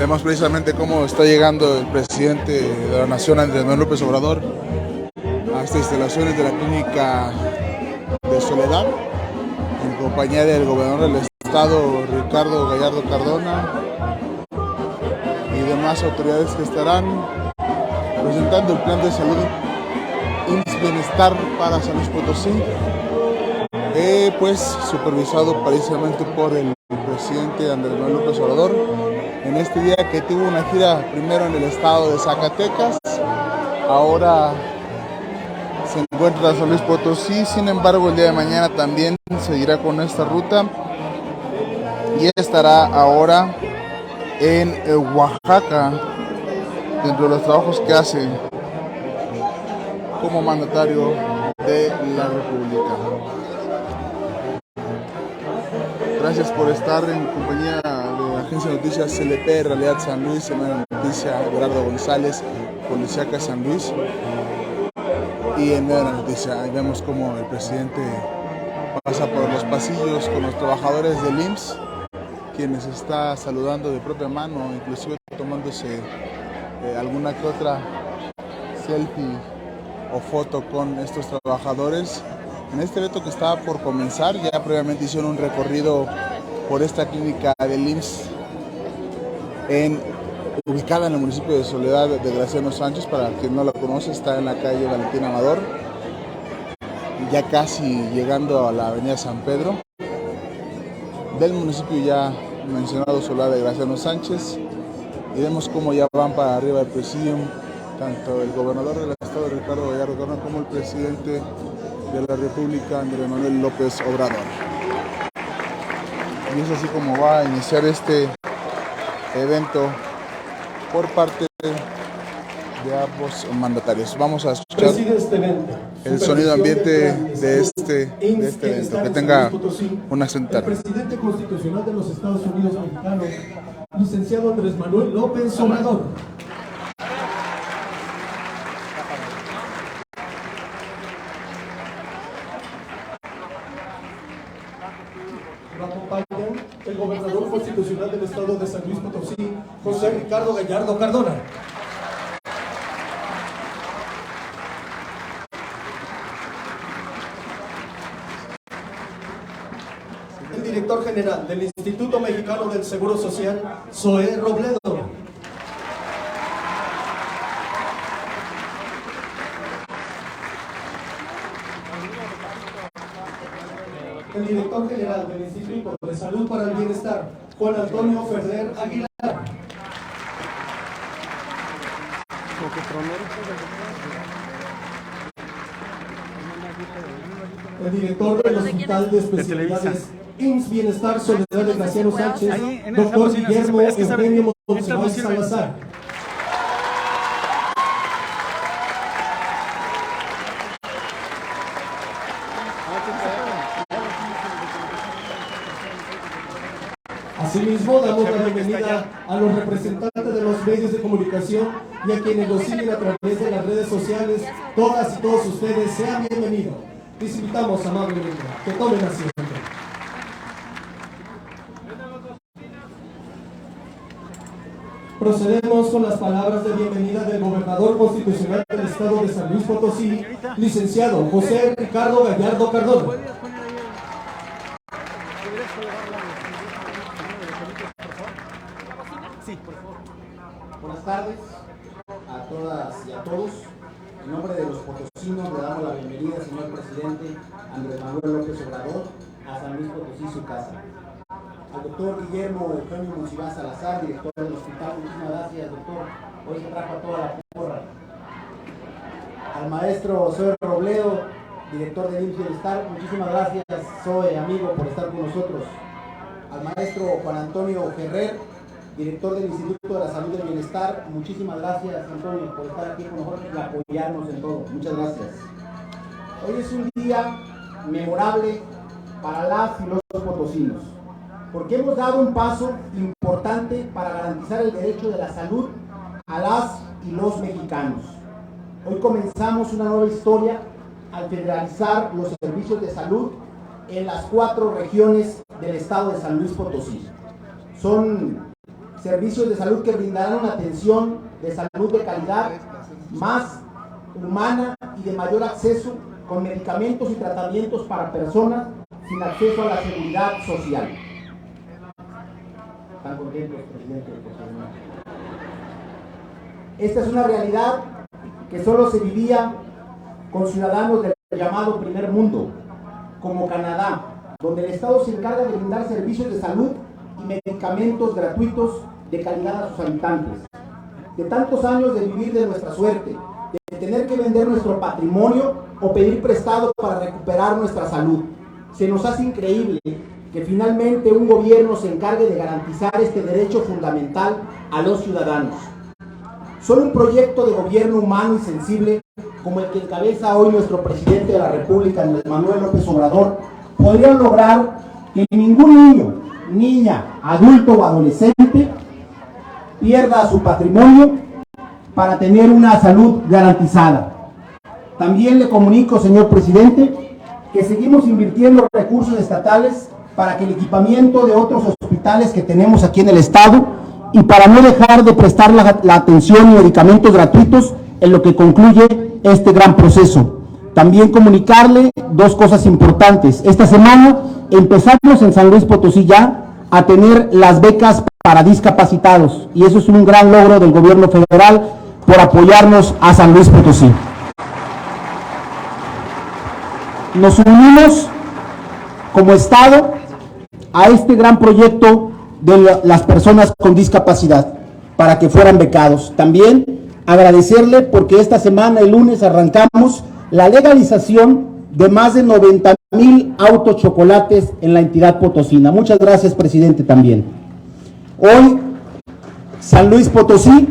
Vemos precisamente cómo está llegando el presidente de la Nación, Andrés Manuel López Obrador, a estas instalaciones de la Clínica de Soledad, en compañía del gobernador del estado, Ricardo Gallardo Cardona, y demás autoridades que estarán presentando el plan de salud IMSS Bienestar para San Luis Potosí, pues supervisado precisamente por el presidente Andrés Manuel López Obrador, en este día que tuvo una gira primero en el estado de Zacatecas, ahora se encuentra en San Luis Potosí. Sin embargo, el día de mañana también seguirá con esta ruta y estará ahora en Oaxaca, dentro de los trabajos que hace como mandatario de la República. Gracias por estar en compañía de la agencia de noticias CLP, Realidad San Luis, Semana Noticia, Gerardo González, Policíaca San Luis. Y en medio de la noticia, ahí vemos cómo el presidente pasa por los pasillos con los trabajadores del IMSS, quienes está saludando de propia mano, inclusive tomándose alguna que otra selfie o foto con estos trabajadores. En este evento que estaba por comenzar, ya previamente hicieron un recorrido por esta clínica del IMSS ubicada en el municipio de Soledad de Graciano Sánchez. Para quien no la conoce, está en la calle Valentín Amador, ya casi llegando a la avenida San Pedro, del municipio ya mencionado Soledad de Graciano Sánchez. Y vemos cómo ya van para arriba del presidium, tanto el gobernador del estado, Ricardo Gallardo Cardona, como el presidente de la República, Andrés Manuel López Obrador. Y es así como va a iniciar este evento por parte de ambos mandatarios. Vamos a escuchar el sonido ambiente de este evento. Que tenga una sentada. El presidente constitucional de los Estados Unidos mexicanos, licenciado Andrés Manuel López Obrador. Lo acompañan el gobernador constitucional del estado de San Luis Potosí, José Ricardo Gallardo Cardona. El director general del Instituto Mexicano del Seguro Social, Zoé Robledo. El director general del Instituto de Salud para el Bienestar, Juan Antonio Ferrer Aguilar. El director del Hospital de Especialidades IMSS Bienestar Soledad de Graciano Sánchez, doctor Guillermo Eugenio Monsalvar Salazar. Asimismo, damos la bienvenida a los representantes de los medios de comunicación y a quienes nos siguen a través de las redes sociales. Todas y todos ustedes sean bienvenidos. Les invitamos amablemente que tomen asiento. Procedemos con las palabras de bienvenida del gobernador constitucional del estado de San Luis Potosí, licenciado José Ricardo Gallardo Cardona. Buenas tardes a todas y a todos. En nombre de los potosinos le damos la bienvenida, señor presidente Andrés Manuel López Obrador, a San Luis Potosí, su casa. Al doctor Guillermo Eugenio Monsalvar Salazar, director del hospital, muchísimas gracias, doctor. Hoy se trajo a toda la porra. Al maestro Zoé Robledo, director de IMSS Bienestar, muchísimas gracias, Zoé, amigo, por estar con nosotros. Al maestro Juan Antonio Ferrer, director del Instituto de la Salud y del Bienestar, muchísimas gracias, Antonio, por estar aquí con nosotros y apoyarnos en todo. Muchas gracias. Hoy es un día memorable para las y los potosinos, porque hemos dado un paso importante para garantizar el derecho de la salud a las y los mexicanos. Hoy comenzamos una nueva historia al federalizar los servicios de salud en las 4 regiones del estado de San Luis Potosí. Son servicios de salud que brindarán una atención de salud de calidad, más humana y de mayor acceso, con medicamentos y tratamientos para personas sin acceso a la seguridad social. ¿Están contentos, presidente? Esta es una realidad que solo se vivía con ciudadanos del llamado primer mundo, como Canadá, donde el Estado se encarga de brindar servicios de salud y medicamentos gratuitos de calidad a sus habitantes. De tantos años de vivir de nuestra suerte, de tener que vender nuestro patrimonio o pedir prestado para recuperar nuestra salud, se nos hace increíble que finalmente un gobierno se encargue de garantizar este derecho fundamental a los ciudadanos. Solo un proyecto de gobierno humano y sensible, como el que encabeza hoy nuestro presidente de la República, Andrés Manuel López Obrador, podría lograr que ningún niño, niña, adulto o adolescente pierda su patrimonio para tener una salud garantizada. También le comunico, señor presidente, que seguimos invirtiendo recursos estatales para que el equipamiento de otros hospitales que tenemos aquí en el estado y para no dejar de prestar la atención y medicamentos gratuitos en lo que concluye este gran proceso. También comunicarle dos cosas importantes. Esta semana empezamos en San Luis Potosí ya a tener las becas para discapacitados y eso es un gran logro del gobierno federal por apoyarnos a San Luis Potosí. Nos unimos como Estado a este gran proyecto de las personas con discapacidad para que fueran becados. También agradecerle porque esta semana, el lunes, arrancamos la legalización de más de 90,000 autochocolates en la entidad potosina. Muchas gracias, presidente, también. Hoy, San Luis Potosí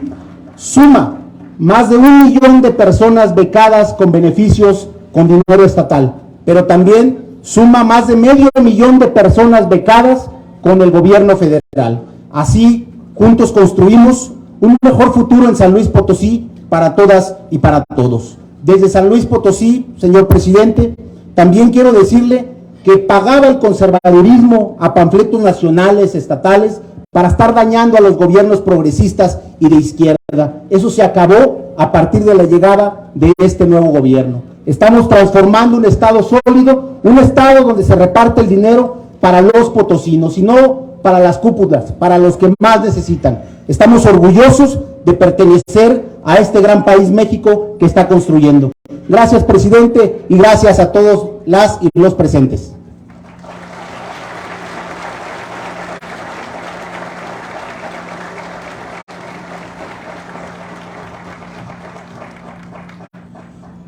suma más de 1 millón de personas becadas con beneficios con dinero estatal, pero también suma más de 500,000 de personas becadas con el gobierno federal. Así, juntos construimos un mejor futuro en San Luis Potosí para todas y para todos. Desde San Luis Potosí, señor presidente, también quiero decirle que pagaba el conservadurismo a panfletos nacionales, estatales, para estar dañando a los gobiernos progresistas y de izquierda. Eso se acabó a partir de la llegada de este nuevo gobierno. Estamos transformando un estado sólido, un estado donde se reparte el dinero para los potosinos y no para las cúpulas, para los que más necesitan. Estamos orgullosos de pertenecer a este gran país México que está construyendo. Gracias, presidente, y gracias a todos las y los presentes.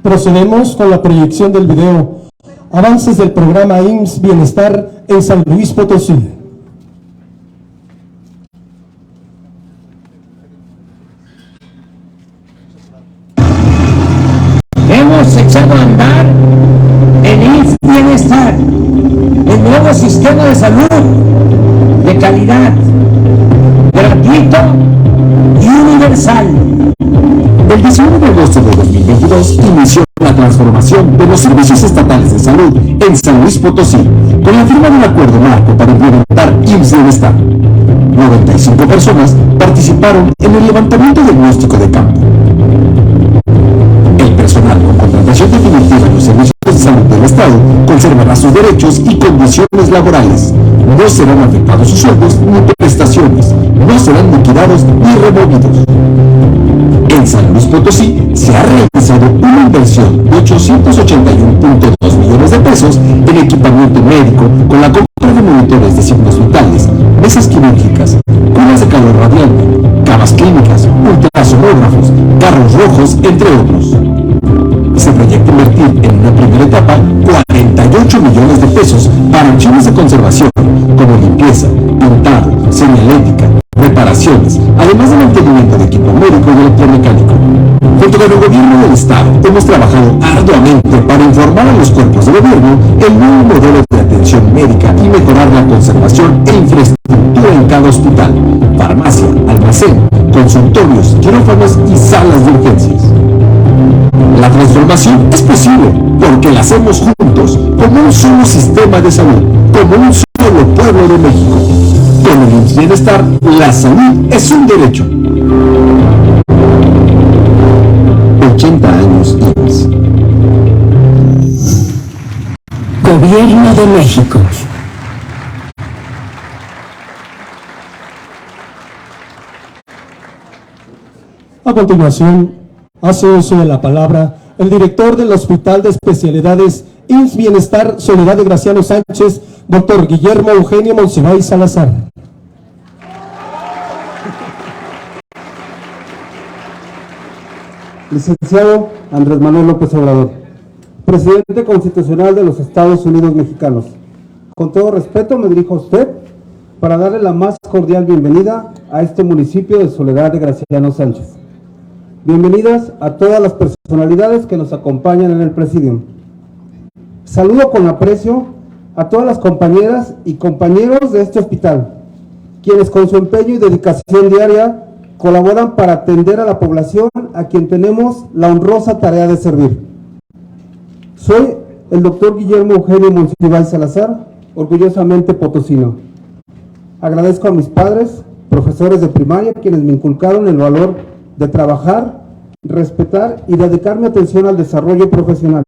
Procedemos con la proyección del video. Avances del programa IMSS Bienestar en San Luis Potosí. Hemos echado a andar el IMSS Bienestar, el nuevo sistema de salud de calidad, gratuito y universal. El 19 de agosto de 2022 inició la transformación de los servicios estatales de salud en San Luis Potosí, con la firma de un acuerdo marco para implementar IMSS Bienestar. 95 personas participaron en el levantamiento diagnóstico de campo. El personal con contratación definitiva en los servicios de salud del Estado conservará sus derechos y condiciones laborales. No serán afectados sus sueldos ni prestaciones, no serán liquidados ni removidos. En San Luis Potosí se ha realizado una inversión de 881.2 millones de pesos en equipamiento médico con la compra de monitores de signos vitales, mesas quirúrgicas, curas de calor radiante, camas clínicas, ultrasonógrafos, carros rojos, entre otros. Se proyecta invertir en una primera etapa 48 millones de pesos para acciones de conservación como limpieza, pintado, señalética, reparaciones, además de mantenimiento de equipo médico y electromecánico. Junto con el gobierno del Estado, hemos trabajado arduamente para informar a los cuerpos de gobierno el nuevo modelo de atención médica y mejorar la conservación e infraestructura en cada hospital, farmacia, almacén, consultorios, quirófanos y salas de urgencias. La transformación es posible porque la hacemos juntos, como un solo sistema de salud, como un solo pueblo de México. Con el IMSS Bienestar, la salud es un derecho. 80 años IMSS. Gobierno de México. A continuación, hace uso de la palabra el director del Hospital de Especialidades IMSS Bienestar Soledad de Graciano Sánchez, doctor Guillermo Eugenio Monsiváis Salazar. Licenciado Andrés Manuel López Obrador, Presidente Constitucional de los Estados Unidos Mexicanos. Con todo respeto me dirijo a usted para darle la más cordial bienvenida a este municipio de Soledad de Graciano Sánchez. Bienvenidas a todas las personalidades que nos acompañan en el Presidium. Saludo con aprecio a todas las compañeras y compañeros de este hospital, quienes con su empeño y dedicación diaria colaboran para atender a la población a quien tenemos la honrosa tarea de servir. Soy el doctor Guillermo Eugenio Monsiváis Salazar, orgullosamente potosino. Agradezco a mis padres, profesores de primaria, quienes me inculcaron el valor de trabajar, respetar y dedicar mi atención al desarrollo profesional.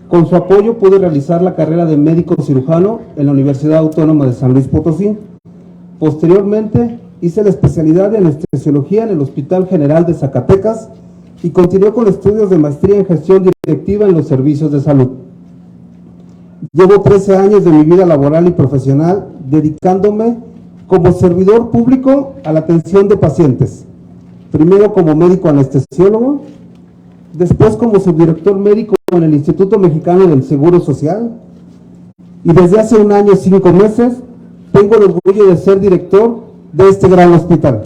Con su apoyo pude realizar la carrera de médico cirujano en la Universidad Autónoma de San Luis Potosí. Posteriormente hice la especialidad de anestesiología en el Hospital General de Zacatecas y continué con estudios de maestría en gestión directiva en los servicios de salud. Llevo 13 años de mi vida laboral y profesional dedicándome como servidor público a la atención de pacientes. Primero como médico anestesiólogo, después como subdirector médico en el Instituto Mexicano del Seguro Social y desde hace 1 año y 5 meses tengo el orgullo de ser director de este gran hospital.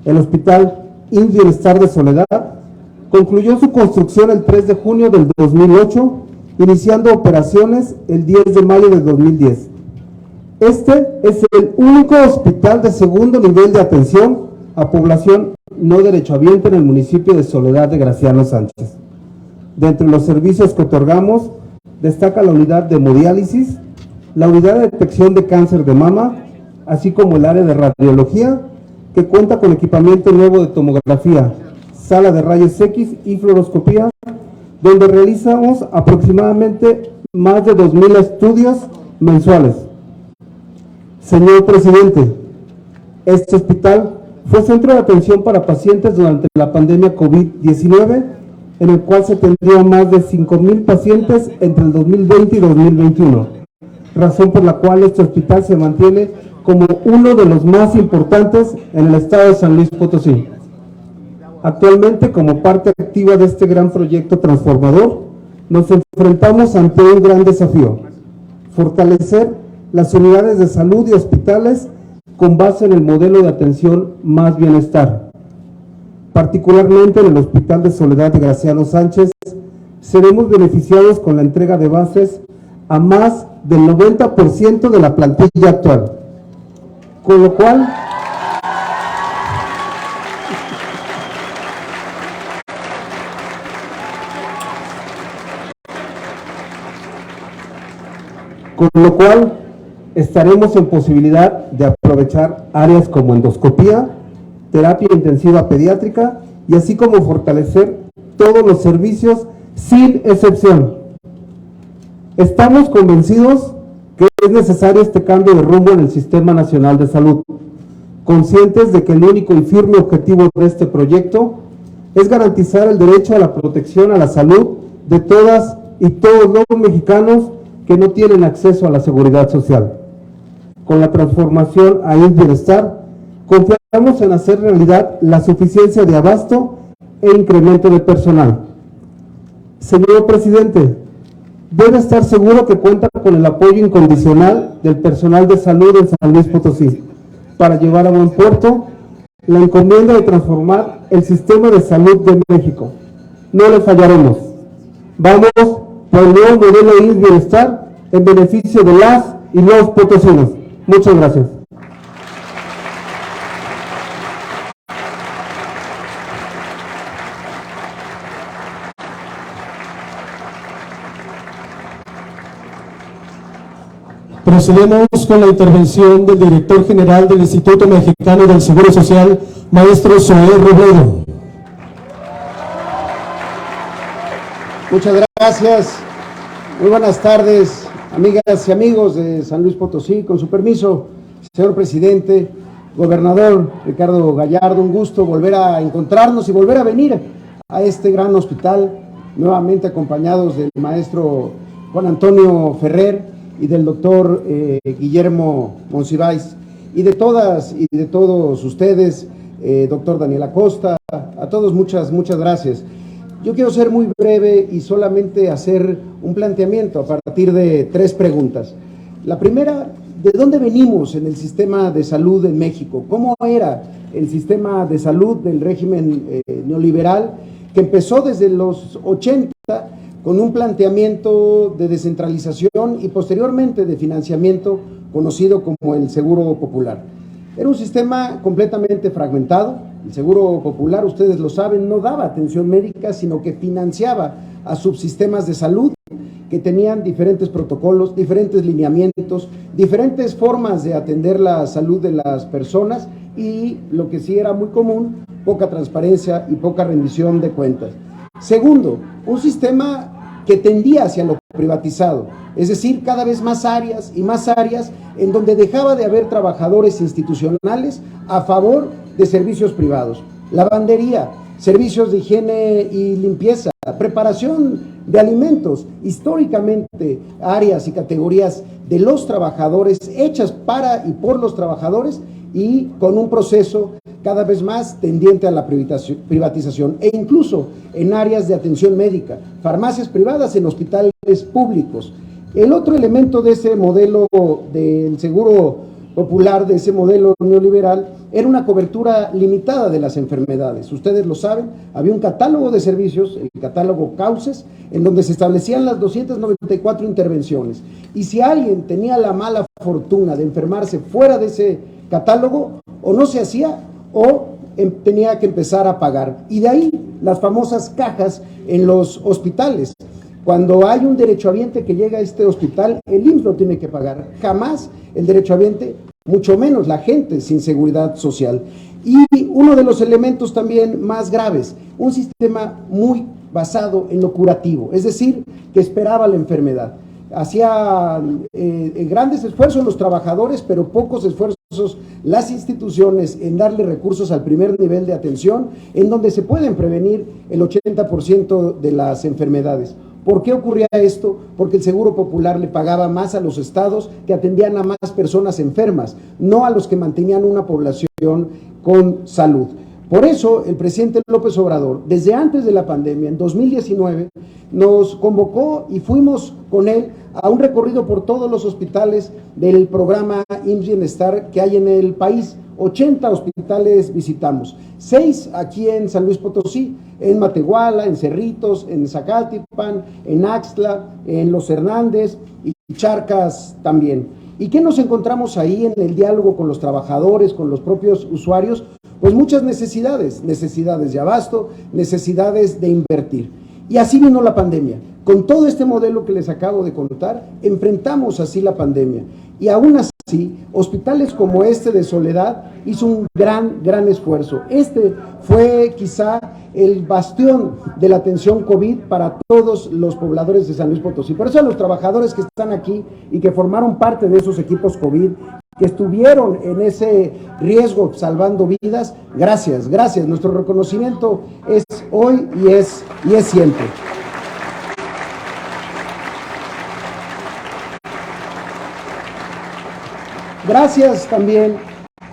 El Hospital IMSS Bienestar de Soledad concluyó su construcción el 3 de junio del 2008, iniciando operaciones el 10 de mayo del 2010. Este es el único hospital de segundo nivel de atención a población no derechohabiente en el municipio de Soledad de Graciano Sánchez. De entre los servicios que otorgamos, destaca la unidad de hemodiálisis, la unidad de detección de cáncer de mama, así como el área de radiología, que cuenta con equipamiento nuevo de tomografía, sala de rayos X y fluoroscopía, donde realizamos aproximadamente más de 2,000 estudios mensuales. Señor Presidente, este hospital fue centro de atención para pacientes durante la pandemia COVID-19, en el cual se atendieron más de 5,000 pacientes entre el 2020 y 2021, razón por la cual este hospital se mantiene como uno de los más importantes en el estado de San Luis Potosí. Actualmente, como parte activa de este gran proyecto transformador, nos enfrentamos ante un gran desafío: fortalecer las unidades de salud y hospitales con base en el modelo de atención Más Bienestar. Particularmente en el Hospital de Soledad de Graciano Sánchez, seremos beneficiados con la entrega de bases a más del 90% de la plantilla actual, con lo cual estaremos en posibilidad de aprovechar áreas como endoscopía, terapia intensiva pediátrica y así como fortalecer todos los servicios sin excepción. Estamos convencidos que es necesario este cambio de rumbo en el Sistema Nacional de Salud, conscientes de que el único y firme objetivo de este proyecto es garantizar el derecho a la protección a la salud de todas y todos los mexicanos que no tienen acceso a la seguridad social. Con la transformación a IMSS Bienestar, confiamos en hacer realidad la suficiencia de abasto e incremento de personal. Señor Presidente, debe estar seguro que cuenta con el apoyo incondicional del personal de salud en San Luis Potosí para llevar a buen puerto la encomienda de transformar el sistema de salud de México. No le fallaremos. Vamos por el nuevo modelo IMSS Bienestar en beneficio de las y los potosinos. Muchas gracias. Procedemos con la intervención del director general del Instituto Mexicano del Seguro Social, maestro Zoé Robledo. Muchas gracias. Muy buenas tardes, amigas y amigos de San Luis Potosí. Con su permiso, señor presidente, gobernador Ricardo Gallardo, un gusto volver a encontrarnos y volver a venir a este gran hospital, nuevamente acompañados del maestro Juan Antonio Ferrer y del doctor Guillermo Monsiváis, y de todas y de todos ustedes, doctor Daniel Acosta, a todos muchas gracias. Yo quiero ser muy breve y solamente hacer un planteamiento a partir de 3 preguntas. La primera, ¿de dónde venimos en el sistema de salud en México? ¿Cómo era el sistema de salud del régimen neoliberal que empezó desde los 80 con un planteamiento de descentralización y posteriormente de financiamiento conocido como el Seguro Popular? Era un sistema completamente fragmentado. El Seguro Popular, ustedes lo saben, no daba atención médica, sino que financiaba a subsistemas de salud que tenían diferentes protocolos, diferentes lineamientos, diferentes formas de atender la salud de las personas y, lo que sí era muy común, poca transparencia y poca rendición de cuentas. Segundo, un sistema que tendía hacia lo privatizado, es decir, cada vez más áreas y más áreas en donde dejaba de haber trabajadores institucionales a favor de servicios privados. Lavandería, servicios de higiene y limpieza, preparación de alimentos, históricamente áreas y categorías de los trabajadores, hechas para y por los trabajadores, y con un proceso cada vez más tendiente a la privatización, e incluso en áreas de atención médica, farmacias privadas en hospitales públicos. El otro elemento de ese modelo del Seguro Popular, de ese modelo neoliberal, era una cobertura limitada de las enfermedades. Ustedes lo saben, había un catálogo de servicios, el catálogo Cauces, en donde se establecían las 294 intervenciones. Y si alguien tenía la mala fortuna de enfermarse fuera de ese catálogo, o no se hacía, o tenía que empezar a pagar. Y de ahí las famosas cajas en los hospitales. Cuando hay un derechohabiente que llega a este hospital, el IMSS lo tiene que pagar. Jamás el derechohabiente, mucho menos la gente sin seguridad social. Y uno de los elementos también más graves, un sistema muy basado en lo curativo, es decir, que esperaba la enfermedad. Hacía grandes esfuerzos los trabajadores, pero pocos esfuerzos las instituciones en darle recursos al primer nivel de atención, en donde se pueden prevenir el 80% de las enfermedades. ¿Por qué ocurría esto? Porque el Seguro Popular le pagaba más a los estados que atendían a más personas enfermas, no a los que mantenían una población con salud. Por eso el presidente López Obrador, desde antes de la pandemia, en 2019, nos convocó y fuimos con él a un recorrido por todos los hospitales del programa IMSS Bienestar que hay en el país. 80 hospitales visitamos, 6 aquí en San Luis Potosí, en Matehuala, en Cerritos, en Zacatipan, en Axtla, en Los Hernández y Charcas también. ¿Y qué nos encontramos ahí en el diálogo con los trabajadores, con los propios usuarios? Pues muchas necesidades de abasto, necesidades de invertir. Y así vino la pandemia. Con todo este modelo que les acabo de contar, enfrentamos así la pandemia. Y aún así, hospitales como este de Soledad hizo un gran esfuerzo. Este fue quizá el bastión de la atención COVID para todos los pobladores de San Luis Potosí. Por eso a los trabajadores que están aquí y que formaron parte de esos equipos COVID, que estuvieron en ese riesgo salvando vidas, gracias. Nuestro reconocimiento es hoy y es siempre. Gracias también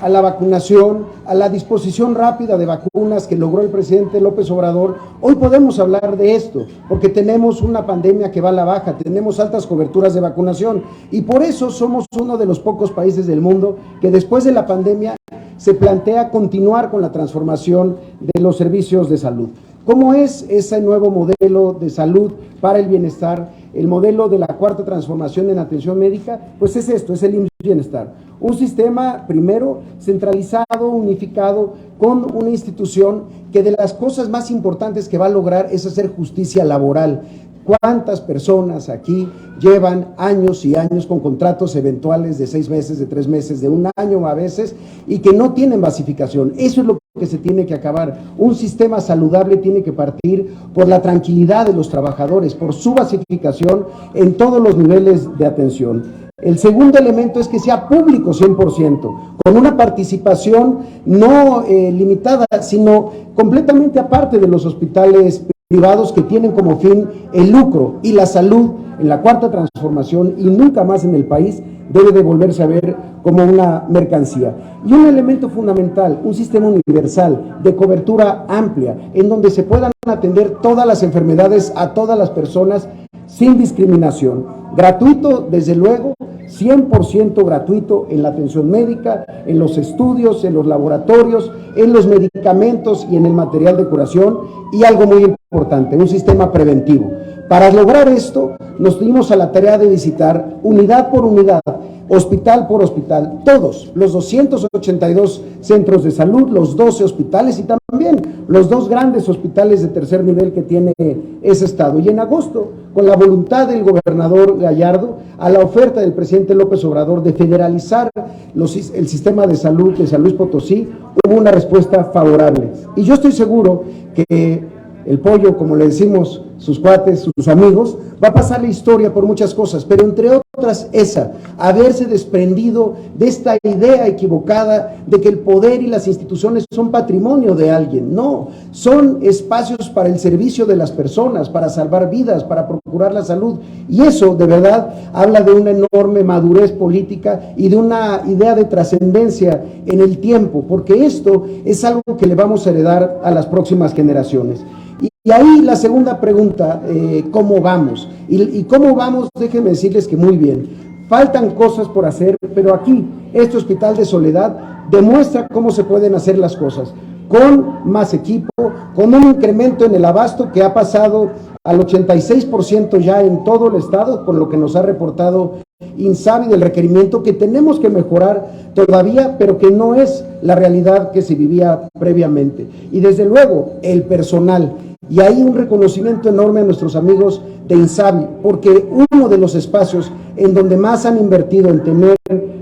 a la vacunación, a la disposición rápida de vacunas que logró el presidente López Obrador, hoy podemos hablar de esto, porque tenemos una pandemia que va a la baja, tenemos altas coberturas de vacunación, y por eso somos uno de los pocos países del mundo que después de la pandemia se plantea continuar con la transformación de los servicios de salud. ¿Cómo es ese nuevo modelo de salud para el bienestar? El modelo de la cuarta transformación en atención médica, pues es esto, es el IMSS Bienestar. Un sistema, primero, centralizado, unificado, con una institución que de las cosas más importantes que va a lograr es hacer justicia laboral. ¿Cuántas personas aquí llevan años y años con contratos eventuales de 6 meses, de 3 meses, de 1 año a veces, y que no tienen basificación? Eso es lo que se tiene que acabar. Un sistema saludable tiene que partir por la tranquilidad de los trabajadores, por su basificación en todos los niveles de atención. El segundo elemento es que sea público 100%, con una participación no limitada, sino completamente aparte de los hospitales privados que tienen como fin el lucro, y la salud en la cuarta transformación y nunca más en el país debe de volverse a ver como una mercancía. Y un elemento fundamental, un sistema universal de cobertura amplia, en donde se puedan atender todas las enfermedades a todas las personas sin discriminación. Gratuito, desde luego, 100% gratuito en la atención médica, en los estudios, en los laboratorios, en los medicamentos y en el material de curación, y algo muy importante, un sistema preventivo. Para lograr esto, nos dimos a la tarea de visitar unidad por unidad, hospital por hospital, todos los 282 centros de salud, los 12 hospitales y también los 2 grandes hospitales de tercer nivel que tiene ese estado. Y en agosto, con la voluntad del gobernador Gallardo, a la oferta del presidente López Obrador de federalizar el sistema de salud de San Luis Potosí, hubo una respuesta favorable. Y yo estoy seguro que el pollo, como le decimos sus cuates, sus amigos, va a pasar la historia por muchas cosas, pero entre otras esa, haberse desprendido de esta idea equivocada de que el poder y las instituciones son patrimonio de alguien. No, son espacios para el servicio de las personas, para salvar vidas, para procurar la salud, y eso de verdad habla de una enorme madurez política y de una idea de trascendencia en el tiempo, porque esto es algo que le vamos a heredar a las próximas generaciones. Y ahí la segunda pregunta, ¿cómo vamos? Y cómo vamos, déjenme decirles que muy bien. Faltan cosas por hacer, pero aquí, este Hospital de Soledad demuestra cómo se pueden hacer las cosas, con más equipo, con un incremento en el abasto que ha pasado al 86% ya en todo el estado, con lo que nos ha reportado INSABI del requerimiento, que tenemos que mejorar todavía, pero que no es la realidad que se vivía previamente. Y desde luego, el personal. Y hay un reconocimiento enorme a nuestros amigos de INSABI, porque uno de los espacios en donde más han invertido en tener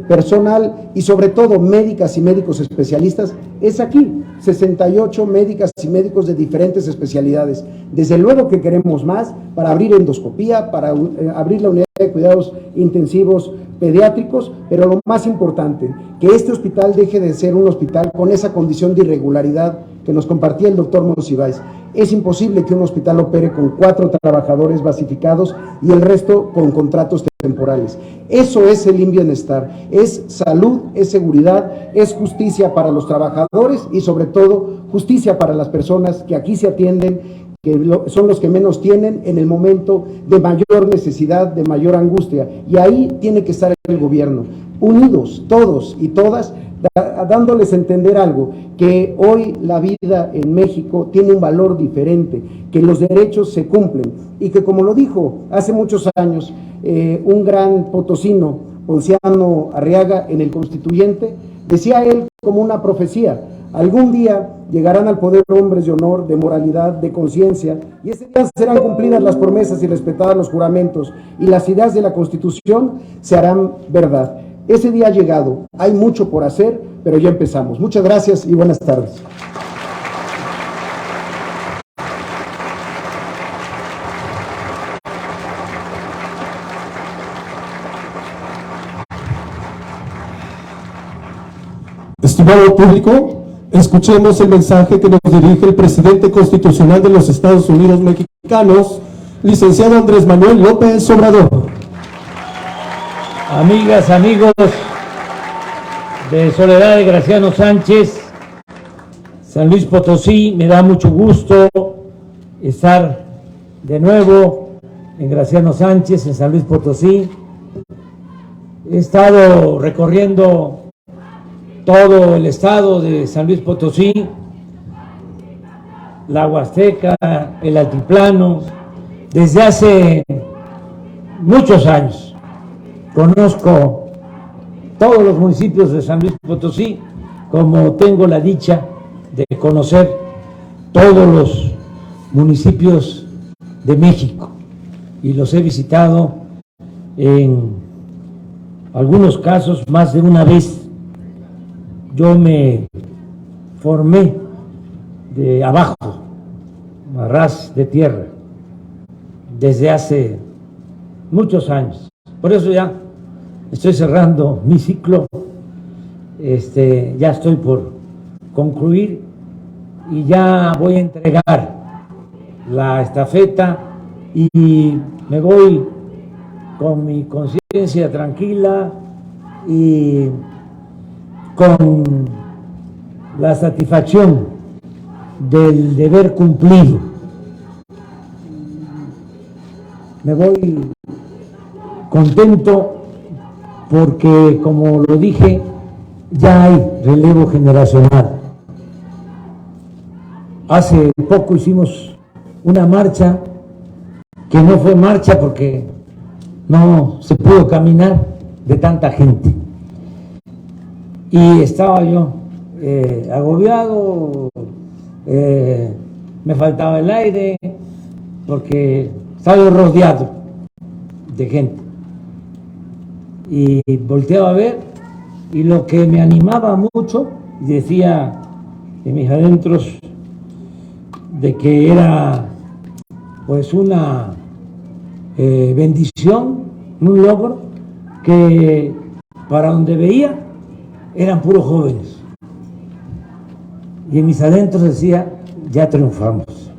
personal y sobre todo médicas y médicos especialistas es aquí, 68 médicas y médicos de diferentes especialidades. Desde luego que queremos más para abrir endoscopía, para abrir la unidad de cuidados intensivos pediátricos, pero lo más importante, que este hospital deje de ser un hospital con esa condición de irregularidad que nos compartía el doctor Monsiváis. Es imposible que un hospital opere con 4 trabajadores basificados y el resto con contratos temporales. Eso es el bienestar, es salud, es seguridad, es justicia para los trabajadores y sobre todo justicia para las personas que aquí se atienden, que son los que menos tienen en el momento de mayor necesidad, de mayor angustia. Y ahí tiene que estar el gobierno, unidos todos y todas, dándoles a entender algo, que hoy la vida en México tiene un valor diferente, que los derechos se cumplen y que, como lo dijo hace muchos años un gran potosino, Ponciano Arriaga, en el Constituyente, decía él como una profecía: algún día llegarán al poder hombres de honor, de moralidad, de conciencia, y ese día serán cumplidas las promesas y respetadas los juramentos, y las ideas de la Constitución se harán verdad. Ese día ha llegado, hay mucho por hacer, pero ya empezamos. Muchas gracias y buenas tardes. Estimado público, escuchemos el mensaje que nos dirige el presidente constitucional de los Estados Unidos mexicanos, licenciado Andrés Manuel López Obrador. Amigas, amigos de Soledad de Graciano Sánchez, San Luis Potosí, me da mucho gusto estar de nuevo en Graciano Sánchez, en San Luis Potosí. He estado recorriendo todo el estado de San Luis Potosí, la Huasteca, el Altiplano, desde hace muchos años. Conozco todos los municipios de San Luis Potosí, como tengo la dicha de conocer todos los municipios de México. y los he visitado en algunos casos más de una vez. Yo me formé de abajo, a ras de tierra, desde hace muchos años. Por eso ya estoy cerrando mi ciclo, ya estoy por concluir y ya voy a entregar la estafeta y me voy con mi conciencia tranquila y con la satisfacción del deber cumplido. Me voy contento porque, como lo dije, ya hay relevo generacional. Hace poco hicimos una marcha que no fue marcha porque no se pudo caminar de tanta gente. Y estaba yo agobiado, me faltaba el aire porque estaba rodeado de gente. Y volteaba a ver y lo que me animaba mucho, y decía en mis adentros de que era pues una bendición, un logro, que para donde veía eran puros jóvenes. Y en mis adentros decía, ya triunfamos.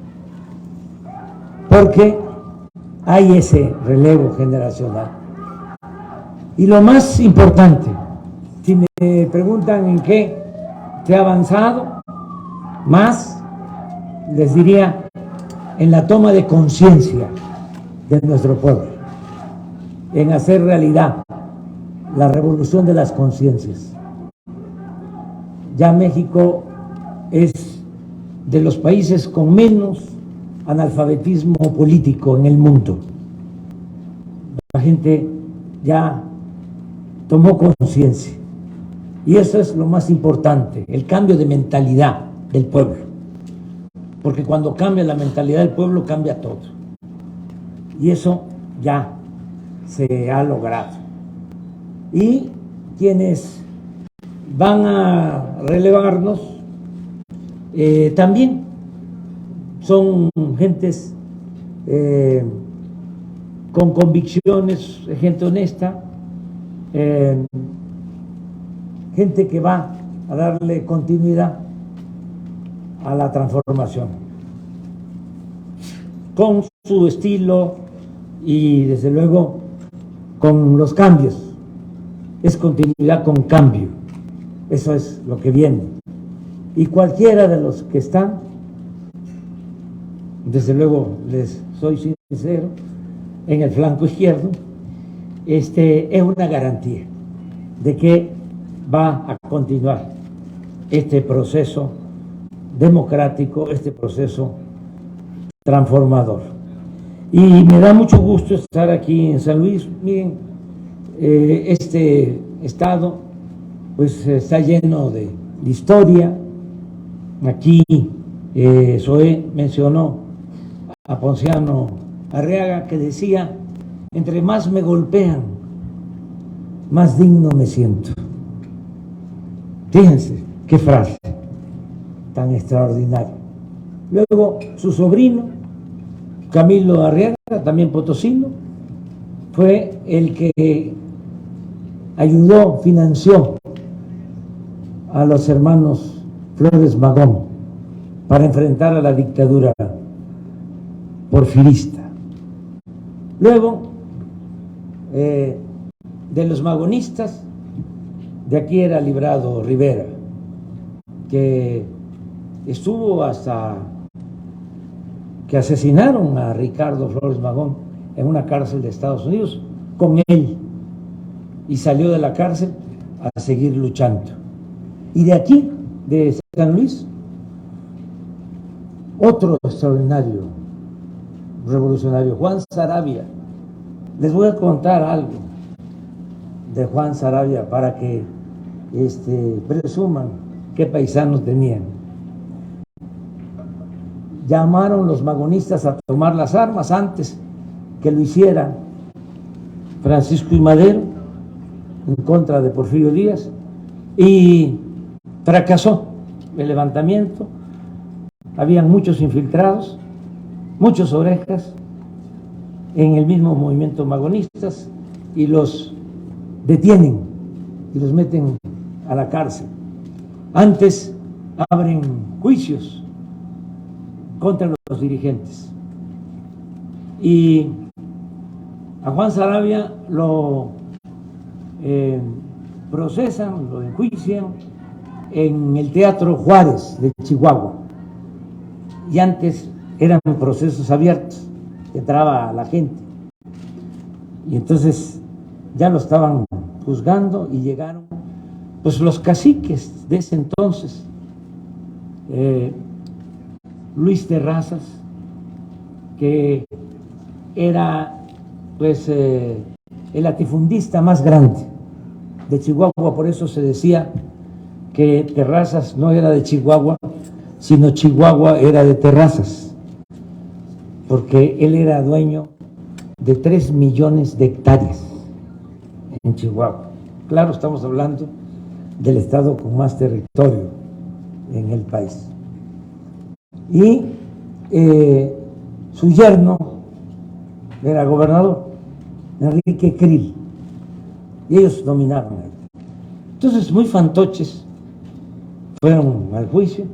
Porque hay ese relevo generacional. Y lo más importante, si me preguntan en qué se ha avanzado más, les diría en la toma de conciencia de nuestro pueblo, en hacer realidad la revolución de las conciencias. Ya México es de los países con menos analfabetismo político en el mundo. La gente ya tomó conciencia y eso es lo más importante, el cambio de mentalidad del pueblo, porque cuando cambia la mentalidad del pueblo cambia todo y eso ya se ha logrado. Y quienes van a relevarnos también son gentes con convicciones, gente honesta, gente que va a darle continuidad a la transformación con su estilo y desde luego con los cambios. Es continuidad con cambio, eso es lo que viene. Y cualquiera de los que están, desde luego les soy sincero, en el flanco izquierdo, es una garantía de que va a continuar este proceso democrático, este proceso transformador. Y me da mucho gusto estar aquí en San Luis. Miren, este estado pues está lleno de historia. Aquí Zoé mencionó a Ponciano Arriaga, que decía: entre más me golpean, más digno me siento. Fíjense qué frase tan extraordinaria. Luego su sobrino Camilo Arriaga, también potosino, fue el que ayudó, financió a los hermanos Flores Magón para enfrentar a la dictadura porfirista. Luego, de los magonistas, de aquí era Librado Rivera, que estuvo hasta que asesinaron a Ricardo Flores Magón en una cárcel de Estados Unidos con él, y salió de la cárcel a seguir luchando. Y de aquí, de San Luis, otro extraordinario revolucionario, Juan Saravia. Les voy a contar algo de Juan Saravia para que presuman qué paisanos tenían. Llamaron los magonistas a tomar las armas antes que lo hiciera Francisco I. Madero en contra de Porfirio Díaz, y fracasó el levantamiento. Habían muchos infiltrados, muchos orejas en el mismo movimiento magonistas, y los detienen y los meten a la cárcel. Antes abren juicios contra los dirigentes, y a Juan Saravia lo procesan, lo enjuician en el Teatro Juárez de Chihuahua, y antes eran procesos abiertos, entraba la gente, y entonces ya lo estaban juzgando, y llegaron pues los caciques de ese entonces, Luis Terrazas, que era pues el latifundista más grande de Chihuahua. Por eso se decía que Terrazas no era de Chihuahua, sino Chihuahua era de Terrazas, porque él era dueño de 3 millones de hectáreas en Chihuahua. Claro, estamos hablando del estado con más territorio en el país. Y su yerno era gobernador, Enrique Krill, y ellos dominaron ahí. Entonces, muy fantoches, fueron al juicio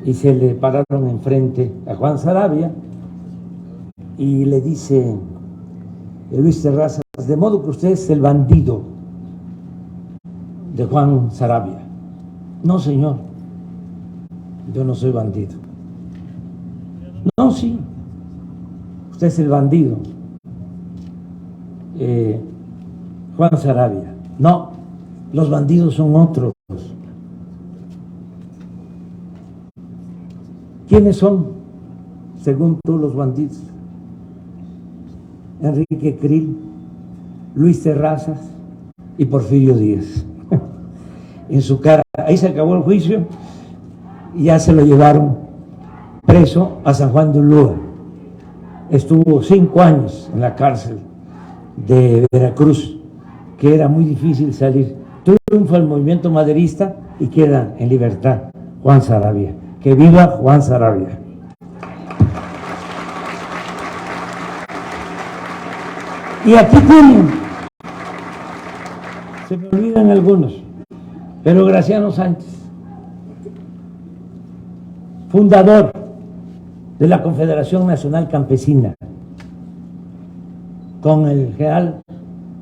y se le pararon enfrente a Juan Saravia, y le dice Luis Terrazas: de modo que usted es el bandido de Juan Saravia. No, señor, yo no soy bandido. No, sí, usted es el bandido, Juan Saravia. No, los bandidos son otros. ¿Quiénes son, según tú, los bandidos? Enrique Krill, Luis Terrazas y Porfirio Díaz. En su cara. Ahí se acabó el juicio y ya se lo llevaron preso a San Juan de Ulúa. Estuvo 5 años en la cárcel de Veracruz, que era muy difícil salir. Triunfa el movimiento maderista y queda en libertad Juan Saravia. ¡Que viva Juan Saravia! Y aquí tienen, se me olvidan algunos, pero Graciano Sánchez, fundador de la Confederación Nacional Campesina, con el general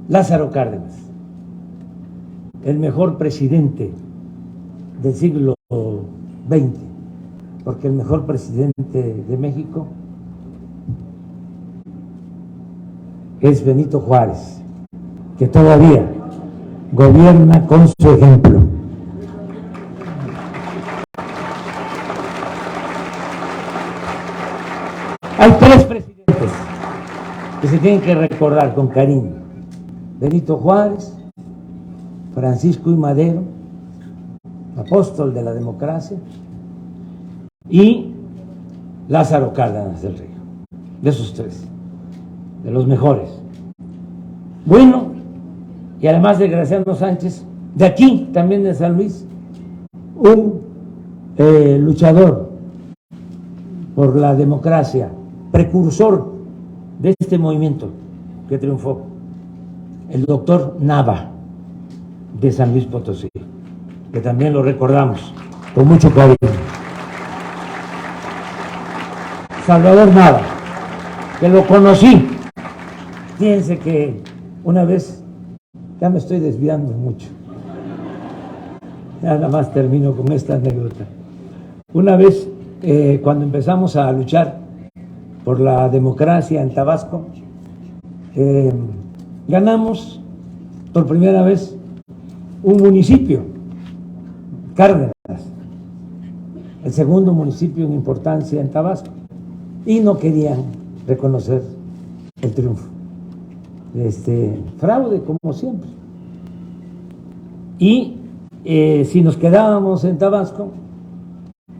Lázaro Cárdenas, el mejor presidente del siglo XX, porque el mejor presidente de México es Benito Juárez, que todavía gobierna con su ejemplo. Hay 3 presidentes que se tienen que recordar con cariño: Benito Juárez, Francisco I. Madero, apóstol de la democracia, y Lázaro Cárdenas del Río. De esos 3, de los mejores. Bueno, y además de Graciano Sánchez, de aquí, también de San Luis, un luchador por la democracia, precursor de este movimiento que triunfó, el doctor Nava, de San Luis Potosí, que también lo recordamos con mucho cariño. Salvador Nava, que lo conocí. Fíjense que una vez, ya me estoy desviando mucho, ya nada más termino con esta anécdota. Una vez, cuando empezamos a luchar por la democracia en Tabasco, ganamos por primera vez un municipio, Cárdenas, el segundo municipio en importancia en Tabasco, y no querían reconocer el triunfo. Fraude, como siempre. Y si nos quedábamos en Tabasco,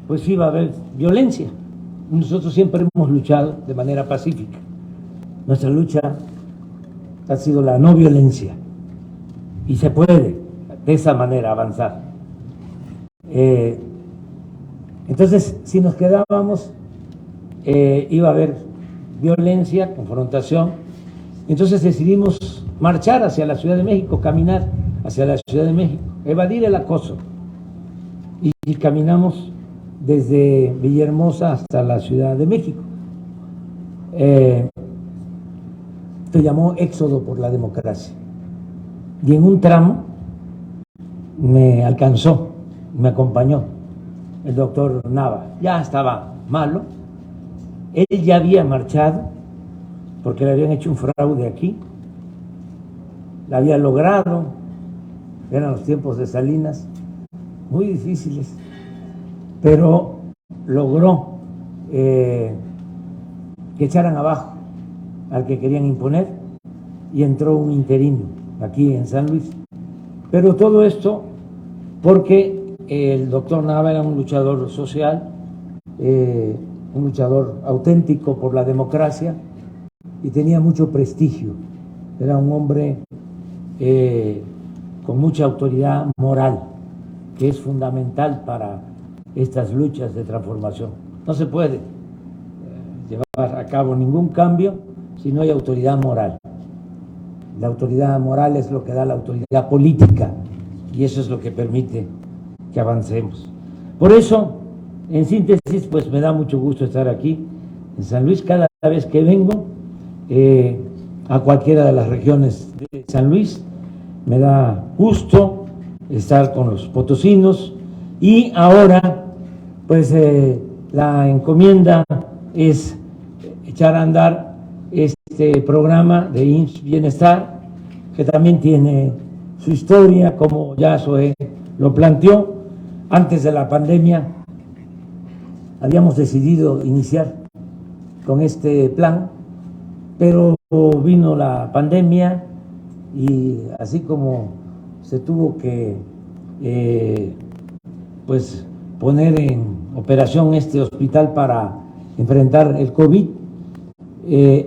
pues iba a haber violencia. Nosotros siempre hemos luchado de manera pacífica, Nuestra lucha ha sido la no violencia y se puede de esa manera avanzar. Entonces, si nos quedábamos, iba a haber violencia, confrontación. Entonces decidimos marchar hacia la Ciudad de México, caminar hacia la Ciudad de México, evadir el acoso. Y caminamos desde Villahermosa hasta la Ciudad de México. Se llamó Éxodo por la Democracia. Y en un tramo me alcanzó, me acompañó el doctor Nava. Ya estaba malo. Él ya había marchado porque le habían hecho un fraude aquí. La había logrado. Eran los tiempos de Salinas, muy difíciles, pero logró que echaran abajo al que querían imponer y entró un interino aquí en San Luis. Pero todo esto porque el doctor Nava era un luchador social, un luchador auténtico por la democracia y tenía mucho prestigio. Era un hombre con mucha autoridad moral, que es fundamental para estas luchas de transformación. No se puede llevar a cabo ningún cambio si no hay autoridad moral. La autoridad moral es lo que da la autoridad política y eso es lo que permite que avancemos. Por eso, en síntesis, pues me da mucho gusto estar aquí en San Luis. Cada vez que vengo a cualquiera de las regiones de San Luis, me da gusto estar con los potosinos y ahora pues la encomienda es echar a andar este programa de IMSS Bienestar, que también tiene su historia, como ya Zoé lo planteó. Antes de la pandemia habíamos decidido iniciar con este plan, pero vino la pandemia y así como se tuvo que pues poner en operación este hospital para enfrentar el COVID,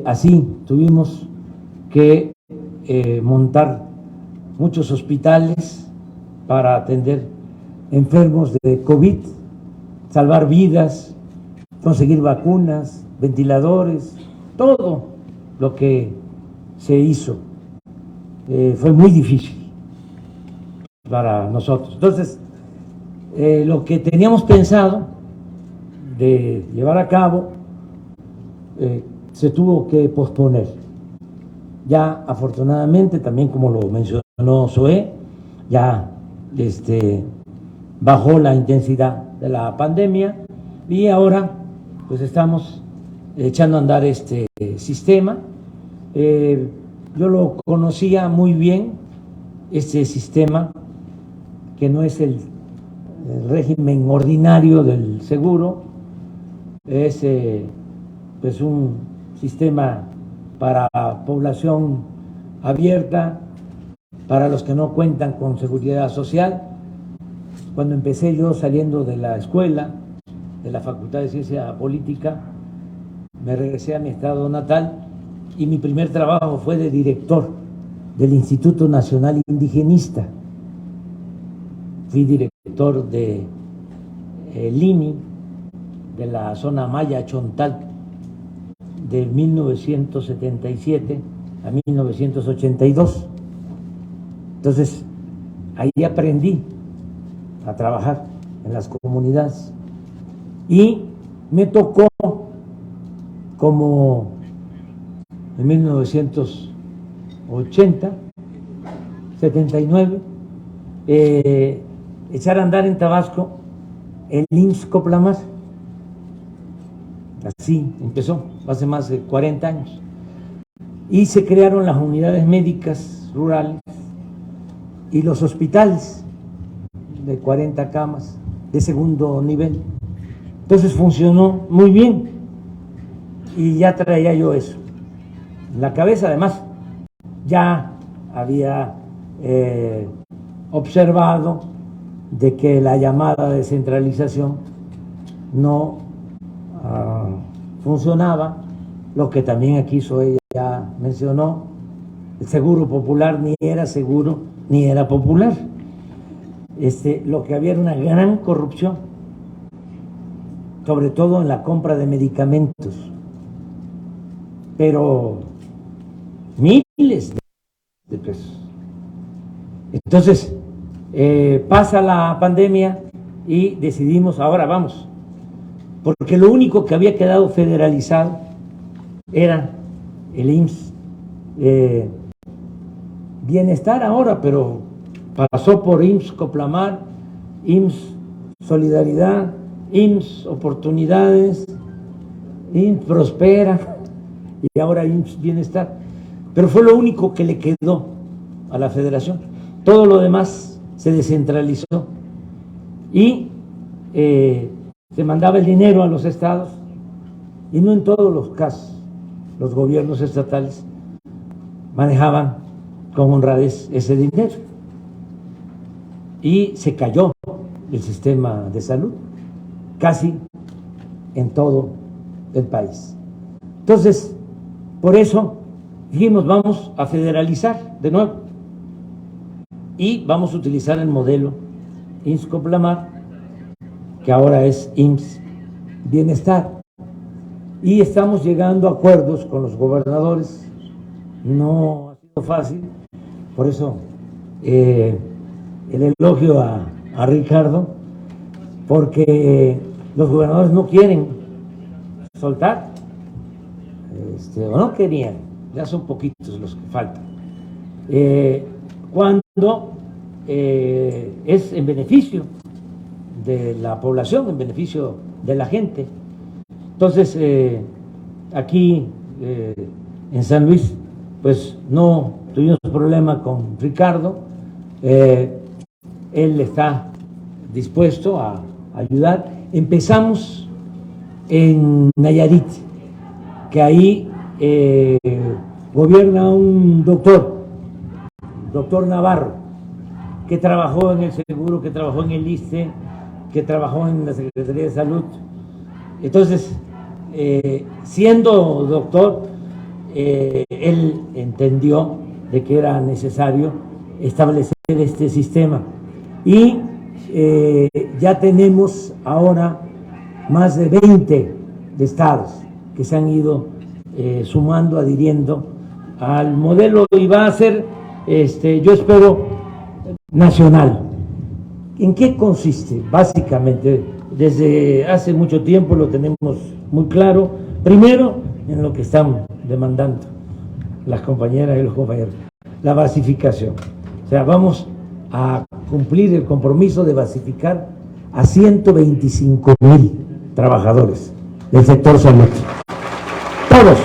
así tuvimos que montar muchos hospitales para atender enfermos de COVID, salvar vidas, conseguir vacunas, ventiladores, todo lo que se hizo. Fue muy difícil para nosotros. Entonces, lo que teníamos pensado de llevar a cabo se tuvo que posponer. Ya afortunadamente, también como lo mencionó Zoé, ya bajó la intensidad de la pandemia y ahora pues estamos echando a andar este sistema. Yo lo conocía muy bien, este sistema, que no es el régimen ordinario del seguro, es pues un sistema para población abierta, para los que no cuentan con seguridad social. Cuando empecé yo saliendo de la escuela, de la Facultad de Ciencia Política, me regresé a mi estado natal y mi primer trabajo fue de director del Instituto Nacional Indigenista. Fui director de INI, de la zona Maya Chontal, de 1977 a 1982. Entonces, ahí aprendí a trabajar en las comunidades y me tocó, como en 1980, 79, echar a andar en Tabasco el IMSS Coplamar. Así empezó, hace más de 40 años. Y se crearon las unidades médicas rurales y los hospitales de 40 camas de segundo nivel. Entonces funcionó muy bien y ya traía yo eso en la cabeza. Además, ya había observado de que la llamada descentralización no funcionaba, lo que también aquí Zoé ya mencionó el seguro popular, ni era seguro ni era popular. Lo que había era una gran corrupción, sobre todo en la compra de medicamentos, pero miles de pesos. Entonces, pasa la pandemia y decidimos, ahora vamos, porque lo único que había quedado federalizado era el IMSS Bienestar ahora, pero pasó por IMSS Coplamar, IMSS Solidaridad, IMSS Oportunidades, IMSS Prospera y ahora IMSS Bienestar. Pero fue lo único que le quedó a la federación. Todo lo demás se descentralizó y se mandaba el dinero a los estados, y no en todos los casos los gobiernos estatales manejaban con honradez ese dinero, y se cayó el sistema de salud casi en todo el país. Entonces, por eso dijimos, vamos a federalizar de nuevo y vamos a utilizar el modelo IMSS Coplamar, que ahora es IMSS Bienestar, y estamos llegando a acuerdos con los gobernadores. No ha sido fácil, por eso el elogio a Ricardo, porque los gobernadores no quieren soltar, o no querían, ya son poquitos los que faltan, cuando es en beneficio de la población, en beneficio de la gente. Entonces, aquí en San Luis, pues no tuvimos problema con Ricardo. Él está dispuesto a ayudar. Empezamos en Nayarit, que ahí gobierna un doctor Navarro, que trabajó en el seguro, que trabajó en el ISSSTE, que trabajó en la Secretaría de Salud. Entonces, siendo doctor, él entendió de que era necesario establecer este sistema, y ya tenemos ahora más de 20 estados que se han ido sumando, adhiriendo al modelo, y va a ser, yo espero, nacional. ¿En qué consiste? Básicamente, desde hace mucho tiempo lo tenemos muy claro. Primero, en lo que están demandando las compañeras y los compañeros, la basificación. O sea, vamos a cumplir el compromiso de basificar a 125,000 trabajadores del sector salud. Todos.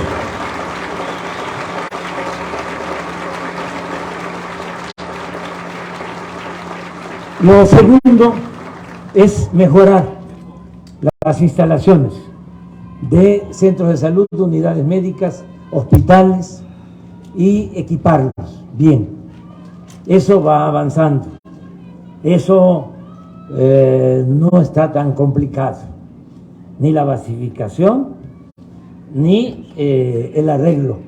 Lo segundo es mejorar las instalaciones de centros de salud, unidades médicas, hospitales, y equiparlos bien. Eso va avanzando. Eso no está tan complicado. Ni la basificación, ni el arreglo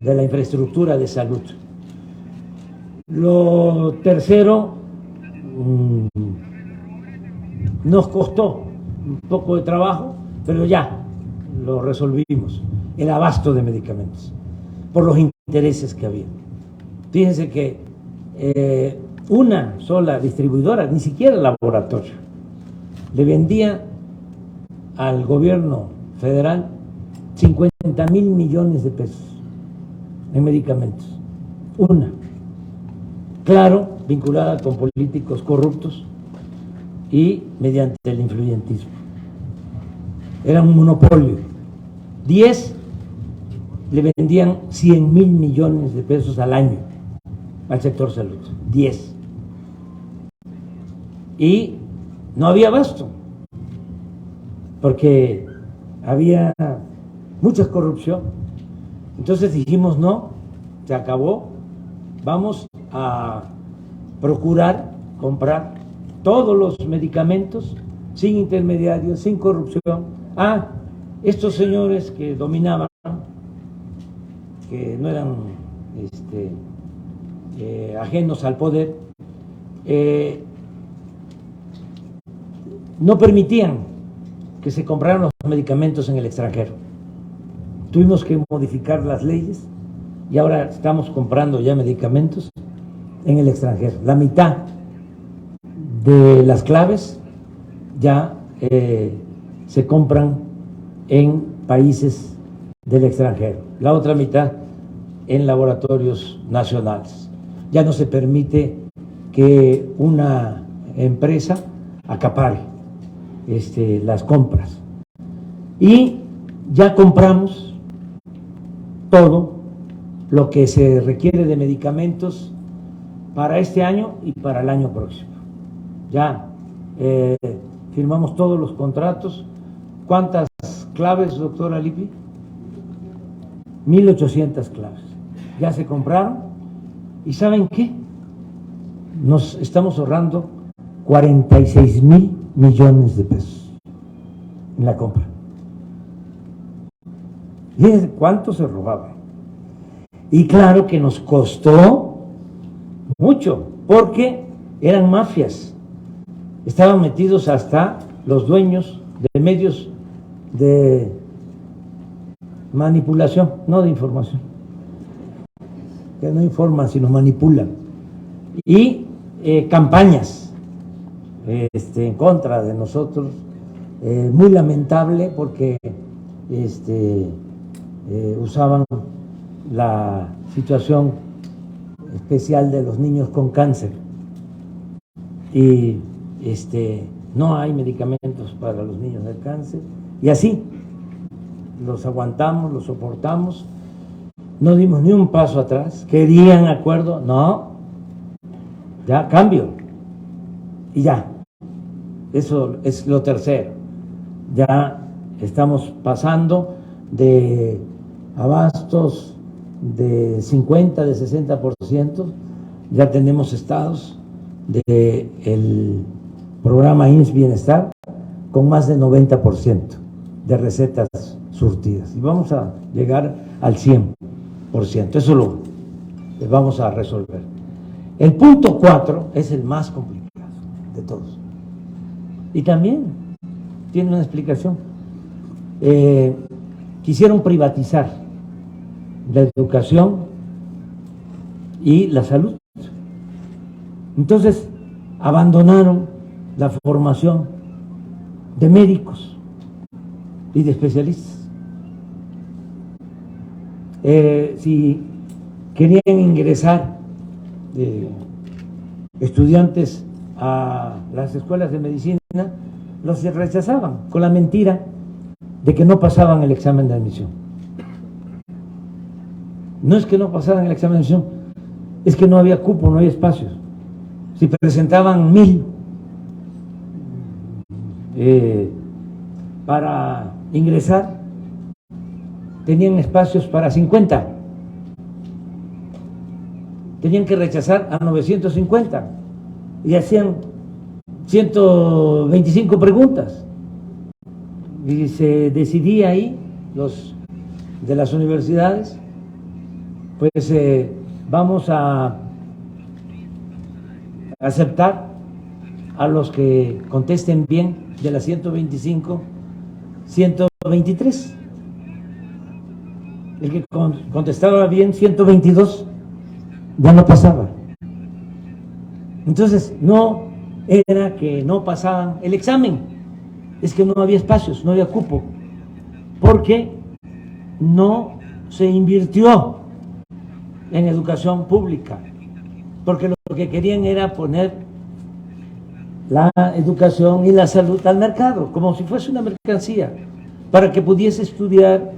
de la infraestructura de salud. Lo tercero, nos costó un poco de trabajo, pero ya lo resolvimos, el abasto de medicamentos, por los intereses que había. Fíjense que una sola distribuidora, ni siquiera el laboratorio, le vendía al gobierno federal 50,000 millones de pesos en medicamentos. Una. Claro, vinculada con políticos corruptos y mediante el influyentismo. Era un monopolio. 10 le vendían 100,000 millones de pesos al año al sector salud. 10. Y no había abasto, porque había mucha corrupción. Entonces dijimos, no, se acabó, vamos a procurar comprar todos los medicamentos sin intermediarios, sin corrupción. Estos señores que dominaban que no eran ajenos al poder, no permitían que se compraran los medicamentos en el extranjero. Tuvimos que modificar las leyes y ahora estamos comprando ya medicamentos en el extranjero. La mitad de las claves ya se compran en países del extranjero, la otra mitad en laboratorios nacionales. Ya no se permite que una empresa acapare las compras. Y ya compramos todo lo que se requiere de medicamentos para este año y para el año próximo. Ya firmamos todos los contratos. ¿Cuántas claves, doctora Lippi? 1,800 claves. Ya se compraron y ¿saben qué? Nos estamos ahorrando 46,000 millones de pesos en la compra. Fíjense cuánto se robaba. Y claro que nos costó mucho, porque eran mafias. Estaban metidos hasta los dueños de medios de manipulación, no de información, que no informan, sino manipulan. Y campañas en contra de nosotros, muy lamentable, porque usaban la situación especial de los niños con cáncer y no hay medicamentos para los niños del cáncer, y así los aguantamos, los soportamos, no dimos ni un paso atrás. Querían acuerdo, no, ya cambio, y ya, eso es lo tercero. Ya estamos pasando de abastos de 50, de 60%, ya tenemos estados del programa IMSS Bienestar con más de 90% de recetas surtidas, y vamos a llegar al 100%, eso lo vamos a resolver. El punto 4 es el más complicado de todos, y también tiene una explicación. Quisieron privatizar la educación y la salud. Entonces abandonaron la formación de médicos y de especialistas. Si querían ingresar estudiantes a las escuelas de medicina, los rechazaban con la mentira de que no pasaban el examen de admisión. No es que no pasaran el examen de admisión, es que no había cupo, no había espacios. Si presentaban 1,000 para ingresar, tenían espacios para 50. Tenían que rechazar a 950 y hacían 125 preguntas. Y se decidía ahí, los de las universidades, pues vamos a aceptar a los que contesten bien. De las 125, 123. El que contestaba bien, 122, ya no pasaba. Entonces, no era que no pasaban el examen, es que no había espacios, no había cupo, porque no se invirtió en educación pública, porque lo que querían era poner la educación y la salud al mercado, como si fuese una mercancía, para que pudiese estudiar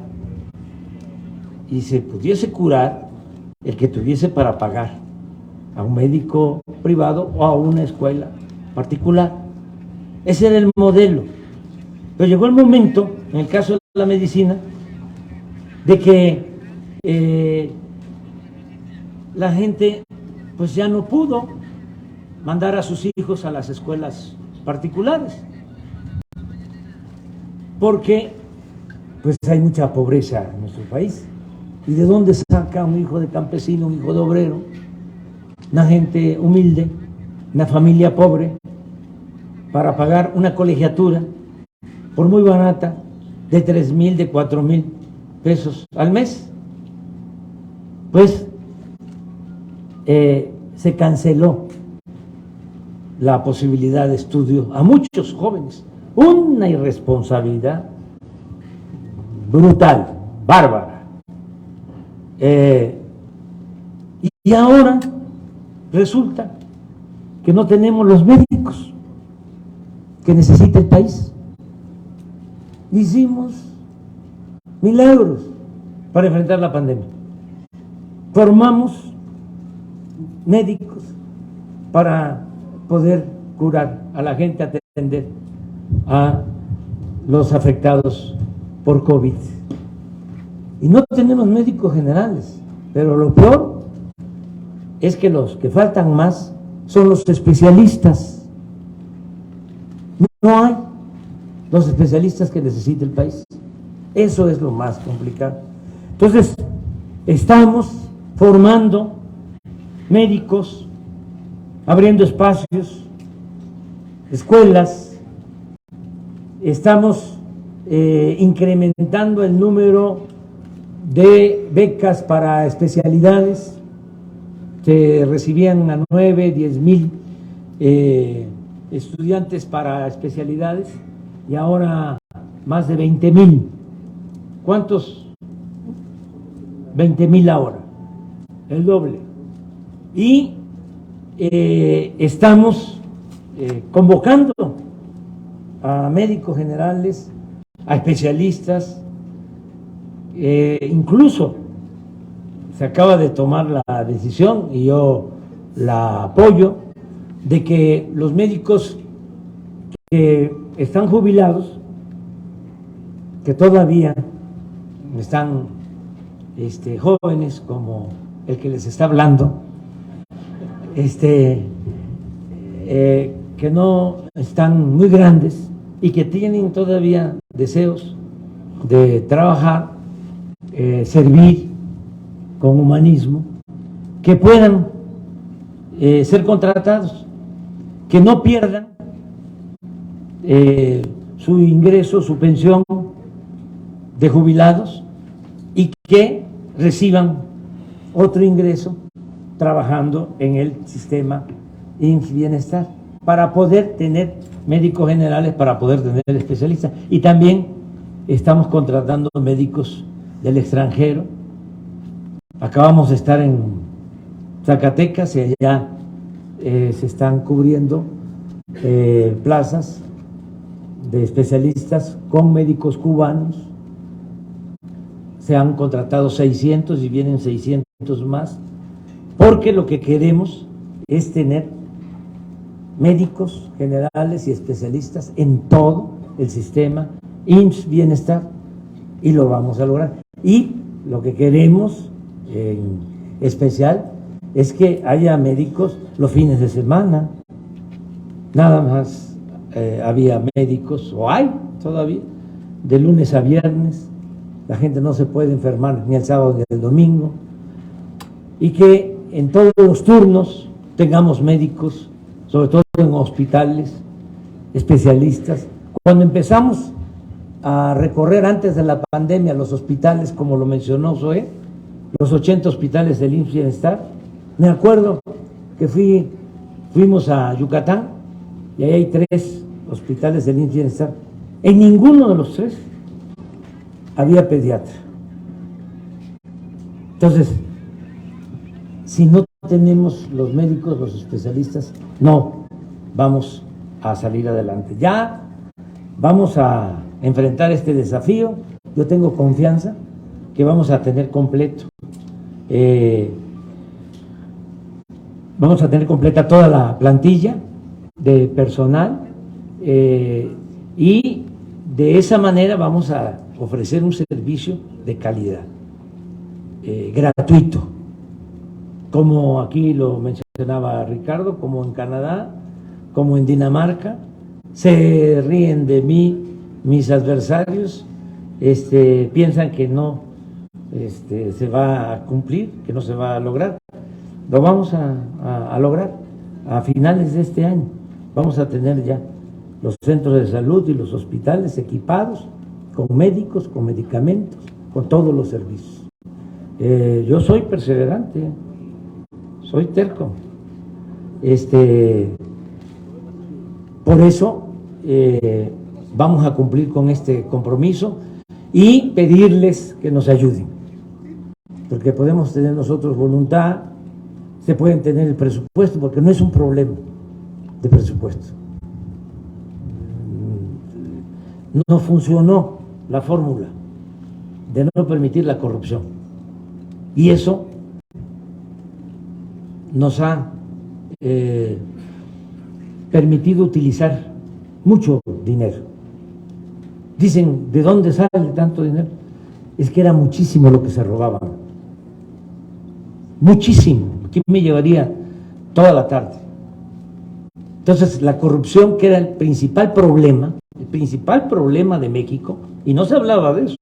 y se pudiese curar el que tuviese para pagar a un médico privado o a una escuela particular. Ese era el modelo. Pero llegó el momento, en el caso de la medicina, de que la gente pues ya no pudo mandar a sus hijos a las escuelas particulares, porque pues hay mucha pobreza en nuestro país ¿Y de dónde saca un hijo de campesino, un hijo de obrero, una gente humilde, una familia pobre, para pagar una colegiatura por muy barata de 3,000, de 4,000 pesos al mes? Pues se canceló la posibilidad de estudio a muchos jóvenes. Una irresponsabilidad brutal, bárbara. Y ahora resulta que no tenemos los médicos que necesita el país. Hicimos milagros para enfrentar la pandemia. Formamos médicos para poder curar a la gente, atender a los afectados por COVID. Y no tenemos médicos generales, pero lo peor es que los que faltan más son los especialistas. No hay los especialistas que necesita el país. Eso es lo más complicado. Entonces, estamos formando médicos, abriendo espacios, escuelas, estamos incrementando el número de becas para especialidades. Se recibían a 9, 10,000 estudiantes para especialidades y ahora más de 20,000. ¿Cuántos? 20,000 ahora, el doble. Y estamos convocando a médicos generales, a especialistas, incluso se acaba de tomar la decisión, y yo la apoyo, de que los médicos que están jubilados, que todavía están jóvenes, como el que les está hablando, que no están muy grandes y que tienen todavía deseos de trabajar, servir con humanismo, que puedan ser contratados, que no pierdan su ingreso, su pensión de jubilados, y que reciban otro ingreso trabajando en el sistema IMSS Bienestar, para poder tener médicos generales, para poder tener especialistas. Y también estamos contratando médicos del extranjero. Acabamos de estar en Zacatecas y allá se están cubriendo plazas de especialistas con médicos cubanos. Se han contratado 600 y vienen 600 más, porque lo que queremos es tener médicos generales y especialistas en todo el sistema IMSS Bienestar, y lo vamos a lograr. Y lo que queremos en especial es que haya médicos los fines de semana. Nada más había médicos, o hay todavía, de lunes a viernes. La gente no se puede enfermar ni el sábado ni el domingo, y que en todos los turnos tengamos médicos, sobre todo en hospitales, especialistas. Cuando empezamos a recorrer antes de la pandemia los hospitales, como lo mencionó Zoé, los 80 hospitales del IMSS Bienestar, me acuerdo que fuimos a Yucatán y ahí hay 3 hospitales del IMSS Bienestar. En ninguno de los 3 había pediatra. Entonces, si no tenemos los médicos, los especialistas, no vamos a salir adelante. Ya vamos a enfrentar este desafío. Yo tengo confianza que vamos a tener completo, vamos a tener completa toda la plantilla de personal, y de esa manera vamos a ofrecer un servicio de calidad, gratuito, como aquí lo mencionaba Ricardo, como en Canadá, como en Dinamarca. Se ríen de mí mis adversarios, piensan que no se va a cumplir, que no se va a lograr. Lo vamos a lograr a finales de este año. Vamos a tener ya los centros de salud y los hospitales equipados con médicos, con medicamentos, con todos los servicios. Yo soy perseverante, soy terco. Por eso vamos a cumplir con este compromiso y pedirles que nos ayuden, porque podemos tener nosotros voluntad, se pueden tener el presupuesto, porque no es un problema de presupuesto. No funcionó la fórmula de no permitir la corrupción, y eso nos ha permitido utilizar mucho dinero. Dicen, ¿de dónde sale tanto dinero? Es que era muchísimo lo que se robaban, muchísimo. Aquí me llevaría toda la tarde. Entonces, la corrupción, que era el principal problema de México, y no se hablaba de eso.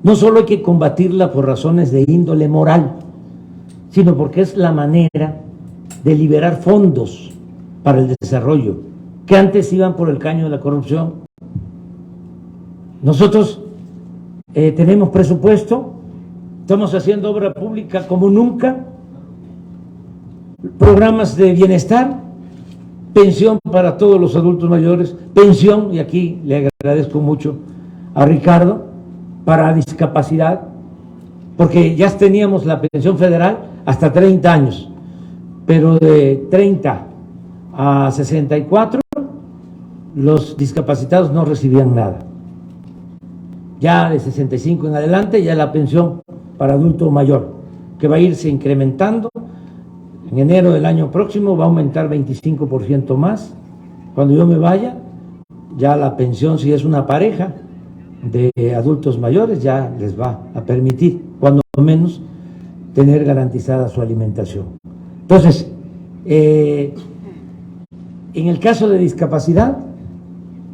No solo hay que combatirla por razones de índole moral, sino porque es la manera de liberar fondos para el desarrollo, que antes iban por el caño de la corrupción. Nosotros tenemos presupuesto, estamos haciendo obra pública como nunca, programas de bienestar, pensión para todos los adultos mayores, pensión, y aquí le agradezco mucho a Ricardo, para discapacidad, porque ya teníamos la pensión federal hasta 30 años, pero de 30 a 64 los discapacitados no recibían nada. Ya de 65 en adelante, ya la pensión para adulto mayor, que va a irse incrementando. En enero del año próximo va a aumentar 25% más. Cuando yo me vaya, ya la pensión, si es una pareja de adultos mayores, ya les va a permitir, cuando menos, tener garantizada su alimentación. Entonces, en el caso de discapacidad,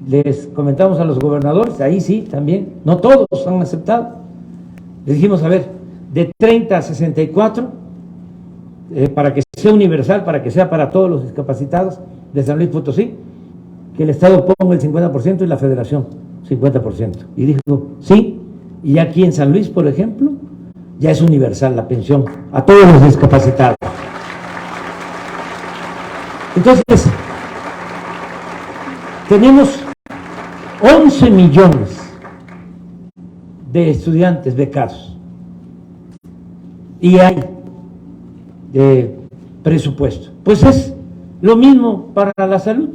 les comentamos a los gobernadores, ahí sí, también, no todos han aceptado. Les dijimos, a ver, de 30 a 64, para que sea universal, para que sea para todos los discapacitados de San Luis Potosí, que el Estado ponga el 50% y la Federación 50%. Y dijo, sí, y aquí en San Luis, por ejemplo, ya es universal la pensión a todos los discapacitados. Entonces, tenemos 11 millones de estudiantes becados y hay presupuesto. Pues es lo mismo para la salud,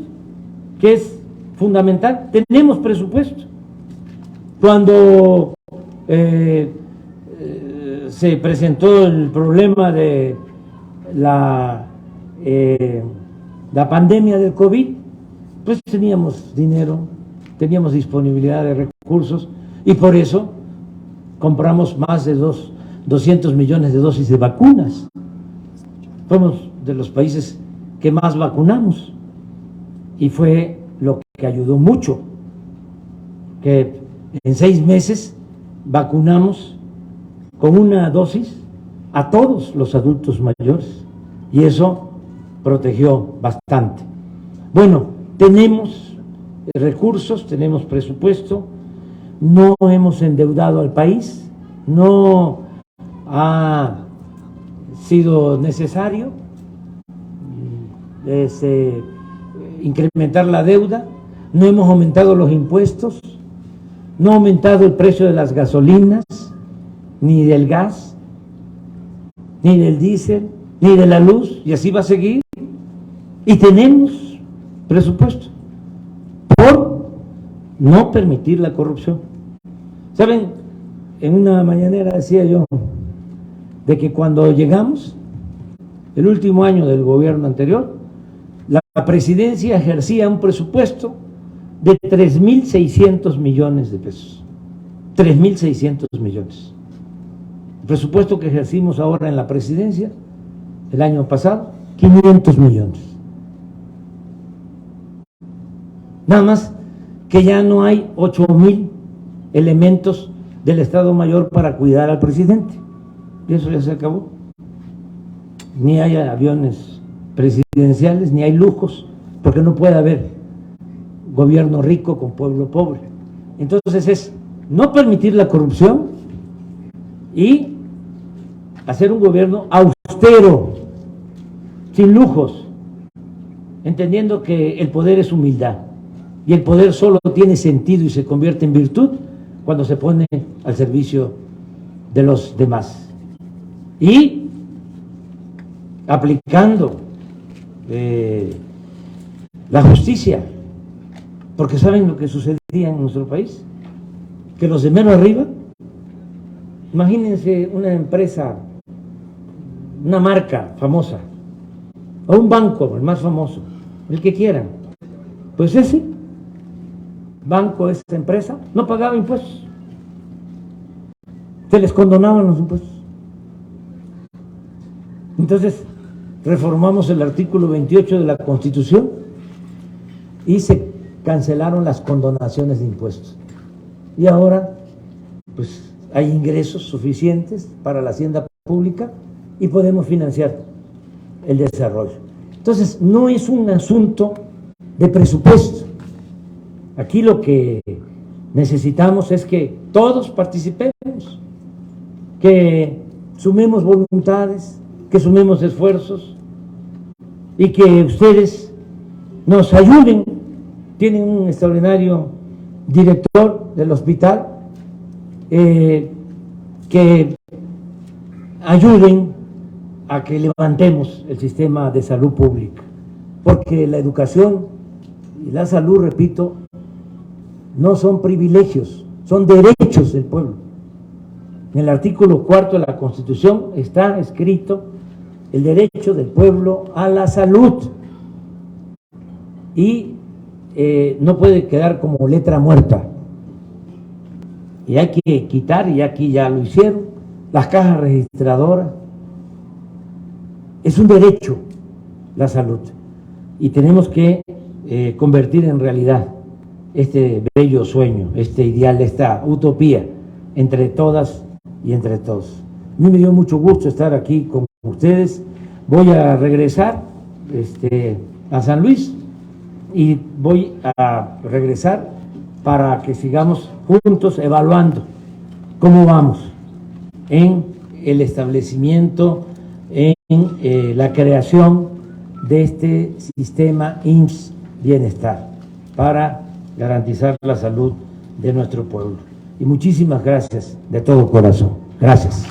que es fundamental. Tenemos presupuesto. Cuando se presentó el problema de la pandemia del COVID, pues teníamos dinero, teníamos disponibilidad de recursos, y por eso compramos más de 200 millones de dosis de vacunas. Fuimos de los países que más vacunamos, y fue lo que ayudó mucho, que en 6 meses vacunamos con una dosis a todos los adultos mayores, y eso protegió bastante. Bueno, tenemos recursos, tenemos presupuesto, no hemos endeudado al país, no ha sido necesario incrementar la deuda, no hemos aumentado los impuestos, no ha aumentado el precio de las gasolinas, ni del gas, ni del diésel, ni de la luz, y así va a seguir. Y tenemos presupuesto por no permitir la corrupción. ¿Saben? En una mañanera decía yo de que cuando llegamos, el último año del gobierno anterior, la presidencia ejercía un presupuesto de 3.600 millones de pesos. 3.600 millones. El presupuesto que ejercimos ahora en la presidencia, el año pasado, 500 millones. Nada más que ya no hay 8.000 elementos del Estado Mayor para cuidar al presidente. Y eso ya se acabó. Ni hay aviones presidenciales, ni hay lujos, porque no puede haber gobierno rico con pueblo pobre. Entonces es no permitir la corrupción y hacer un gobierno austero, sin lujos, entendiendo que el poder es humildad y el poder solo tiene sentido y se convierte en virtud cuando se pone al servicio de los demás y aplicando la justicia, porque ¿saben lo que sucedía en nuestro país? Que los de menos arriba, imagínense una empresa, una marca famosa, o un banco, el más famoso, el que quieran, pues ese banco, esa empresa, no pagaba impuestos, se les condonaban los impuestos. Entonces, reformamos el artículo 28 de la Constitución y se cancelaron las condonaciones de impuestos. Y ahora, pues, hay ingresos suficientes para la hacienda pública y podemos financiar el desarrollo. Entonces, no es un asunto de presupuesto. Aquí lo que necesitamos es que todos participemos, que sumemos voluntades, que sumemos esfuerzos y que ustedes nos ayuden. Tienen un extraordinario director del hospital, que ayuden a que levantemos el sistema de salud pública, porque la educación y la salud, repito, no son privilegios, son derechos del pueblo. En el artículo 4 de la Constitución está escrito el derecho del pueblo a la salud y no puede quedar como letra muerta. Y hay que quitar, y aquí ya lo hicieron, las cajas registradoras. Es un derecho la salud y tenemos que convertir en realidad este bello sueño, este ideal, esta utopía entre todas y entre todos. A mí me dio mucho gusto estar aquí con ustedes. Voy a regresar a San Luis y voy a regresar para que sigamos juntos evaluando cómo vamos en el establecimiento, en la creación de este sistema IMSS Bienestar para garantizar la salud de nuestro pueblo. Y muchísimas gracias de todo corazón. Gracias.